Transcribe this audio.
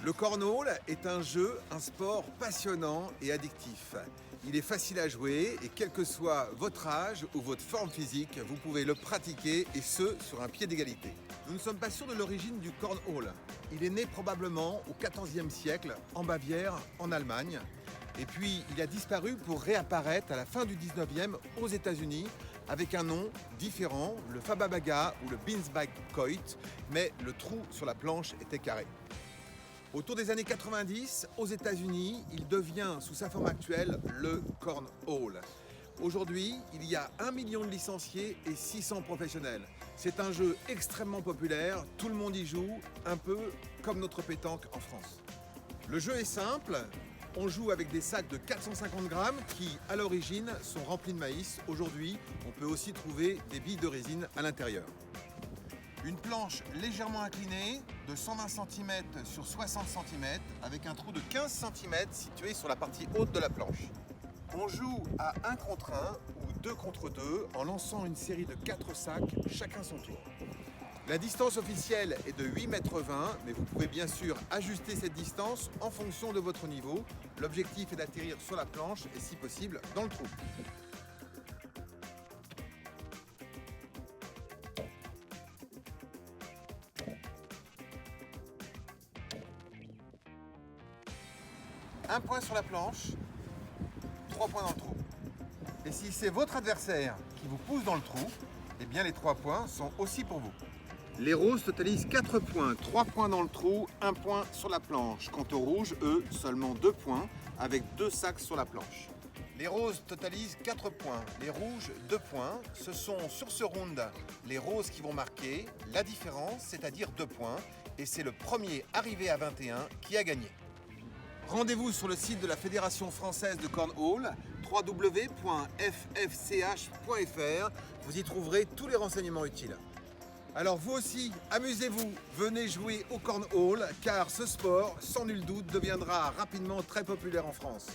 Le cornhole est un jeu, un sport passionnant et addictif. Il est facile à jouer et quel que soit votre âge ou votre forme physique, vous pouvez le pratiquer et ce, sur un pied d'égalité. Nous ne sommes pas sûrs de l'origine du cornhole. Il est né probablement au XIVe siècle en Bavière, en Allemagne. Et puis, il a disparu pour réapparaître à la fin du 19e aux États-Unis avec un nom différent, le Fababaga ou le Binsbach-Coit, mais le trou sur la planche était carré. Autour des années 90, aux États-Unis, il devient, sous sa forme actuelle, le cornhole. Aujourd'hui, il y a 1 million de licenciés et 600 professionnels. C'est un jeu extrêmement populaire, tout le monde y joue, un peu comme notre pétanque en France. Le jeu est simple, on joue avec des sacs de 450 grammes qui, à l'origine, sont remplis de maïs. Aujourd'hui, on peut aussi trouver des billes de résine à l'intérieur. Une planche légèrement inclinée de 120 cm sur 60 cm avec un trou de 15 cm situé sur la partie haute de la planche. On joue à 1 contre 1 ou 2 contre 2 en lançant une série de 4 sacs, chacun son tour. La distance officielle est de 8,20 m, mais vous pouvez bien sûr ajuster cette distance en fonction de votre niveau. L'objectif est d'atterrir sur la planche et si possible dans le trou. Un point sur la planche, 3 points dans le trou. Et si c'est votre adversaire qui vous pousse dans le trou, eh bien les 3 points sont aussi pour vous. Les roses totalisent 4 points, 3 points dans le trou, 1 point sur la planche. Quant aux rouges, eux, seulement 2 points, avec 2 sacs sur la planche. Les roses totalisent 4 points, les rouges 2 points. Ce sont sur ce round les roses qui vont marquer la différence, c'est-à-dire 2 points. Et c'est le premier arrivé à 21 qui a gagné. Rendez-vous sur le site de la Fédération française de cornhole, www.ffch.fr. Vous y trouverez tous les renseignements utiles. Alors vous aussi, amusez-vous, venez jouer au cornhole, car ce sport, sans nul doute, deviendra rapidement très populaire en France.